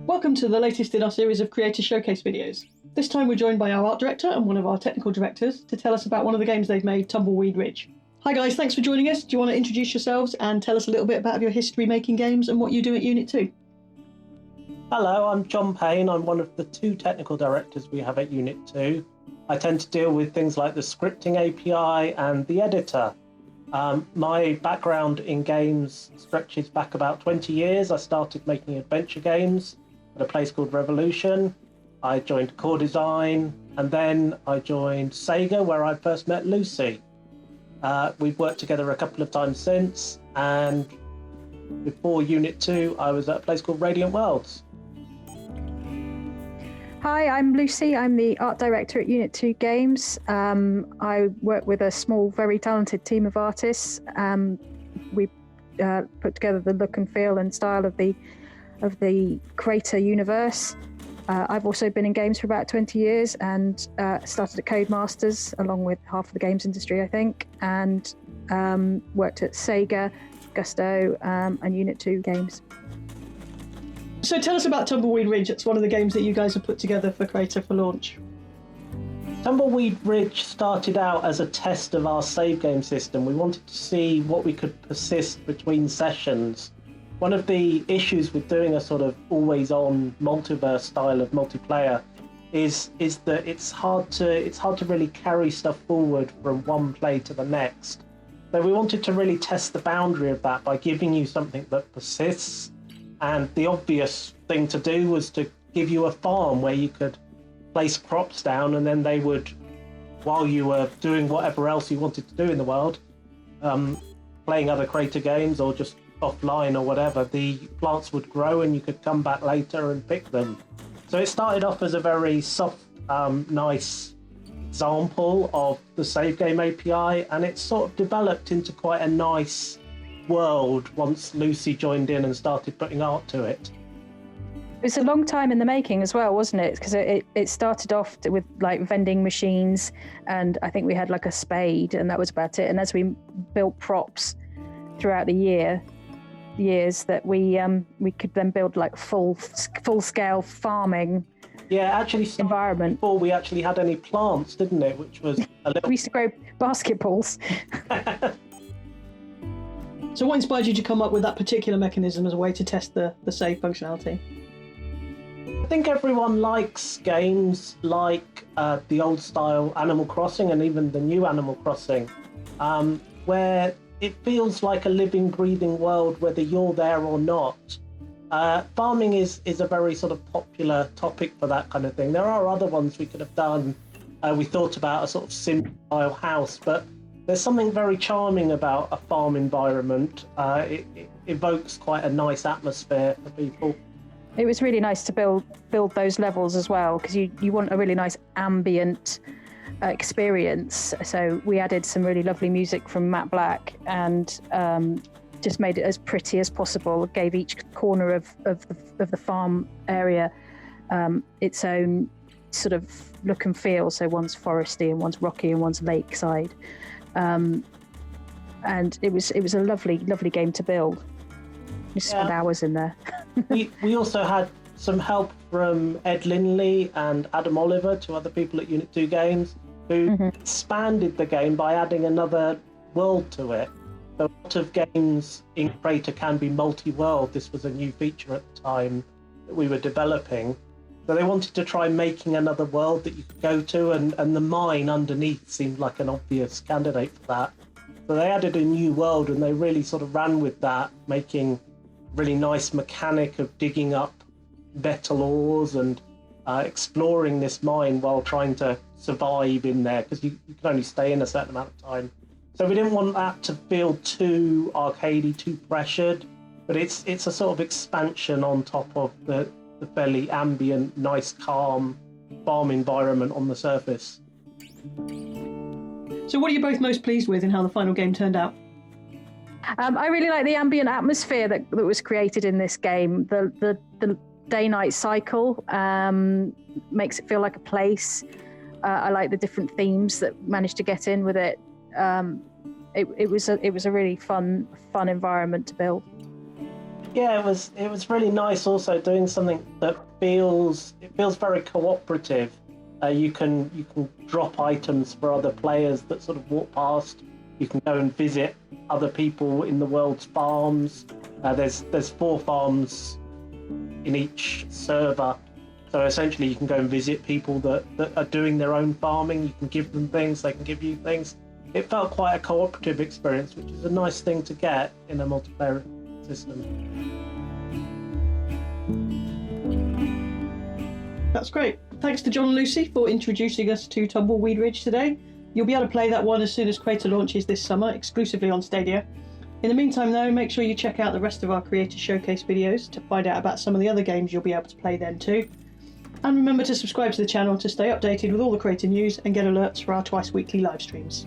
Welcome to the latest in our series of Creator Showcase videos. This time we're joined by our art director and one of our technical directors to tell us about one of the games they've made, Tumbleweed Ridge. Hi guys, thanks for joining us. Do you want to introduce yourselves and tell us a little bit about your history making games and what you do at Unit 2? Hello, I'm John Payne. I'm one of the two technical directors we have at Unit 2. I tend to deal with things like the scripting API and the editor. My background in games stretches back about 20 years. I started making adventure games at a place called Revolution. I joined Core Design, and then I joined Sega, where I first met Lucy. We've worked together a couple of times since, and before Unit 2, I was at a place called Radiant Worlds. Hi, I'm Lucy. I'm the art director at Unit 2 Games. I work with a small, very talented team of artists. We put together the look and feel and style of the Crayta universe. I've also been in games for about 20 years and started at Codemasters, along with half of the games industry, I think, and worked at Sega, Gusto, and Unit 2 Games. So tell us about Tumbleweed Ridge. It's one of the games that you guys have put together for Crayta for launch. Tumbleweed Ridge started out as a test of our save game system. We wanted to see what we could persist between sessions. One of the issues with doing a sort of always-on multiverse style of multiplayer is that it's hard to really carry stuff forward from one play to the next. So we wanted to really test the boundary of that by giving you something that persists. And the obvious thing to do was to give you a farm where you could place crops down, and then they would, while you were doing whatever else you wanted to do in the world, playing other Crayta games or just offline or whatever, the plants would grow and you could come back later and pick them. So it started off as a very soft, nice example of the save game API, and it sort of developed into quite a nice world once Lucy joined in and started putting art to it. It was a long time in the making as well, wasn't it? Because it started off with like vending machines, and I think we had like a spade, and that was about it. And as we built props throughout the years, that we could then build like full scale farming. Yeah, actually environment before we actually had any plants, didn't it? Which was a little. We used to grow basketballs. So what inspired you to come up with that particular mechanism as a way to test the save functionality? I think everyone likes games like the old style Animal Crossing and even the new Animal Crossing, where it feels like a living, breathing world, whether you're there or not. Farming is a very sort of popular topic for that kind of thing. There are other ones we could have done. We thought about a sort of sim-style house, but there's something very charming about a farm environment. It evokes quite a nice atmosphere for people. It was really nice to build those levels as well, because you want a really nice ambient experience. So we added some really lovely music from Matt Black and just made it as pretty as possible. Gave each corner of the farm area its own sort of look and feel. So one's foresty and one's rocky and one's lakeside. And it was a lovely game to build. We spent hours in there. we also had some help from Ed Linley and Adam Oliver, two other people at Unit 2 Games, who expanded the game by adding another world to it. So a lot of games in Crayta can be multi-world. This was a new feature at the time that we were developing. So they wanted to try making another world that you could go to, and the mine underneath seemed like an obvious candidate for that. So they added a new world, and they really sort of ran with that, making really nice mechanic of digging up metal ores and exploring this mine while trying to survive in there, because you can only stay in a certain amount of time. So we didn't want that to feel too arcadey, too pressured, but it's a sort of expansion on top of the fairly ambient, nice, calm farm environment on the surface. So what are you both most pleased with in how the final game turned out? I really like the ambient atmosphere that was created in this game. The day-night cycle makes it feel like a place. I like the different themes that managed to get in with it. It was a really fun environment to build. Yeah, it was really nice also doing something that feels very cooperative. You can drop items for other players that sort of walk past. You can go and visit other people in the world's farms. There's 4 farms in each server, so essentially you can go and visit people that are doing their own farming. You can give them things, they can give you things. It felt quite a cooperative experience, which is a nice thing to get in a multiplayer system. That's great. Thanks to John and Lucy for introducing us to Tumbleweed Ridge today. You'll be able to play that one as soon as Crayta launches this summer, exclusively on Stadia. In the meantime though, make sure you check out the rest of our Creator Showcase videos to find out about some of the other games you'll be able to play then too. And remember to subscribe to the channel to stay updated with all the Creator news and get alerts for our twice weekly live streams.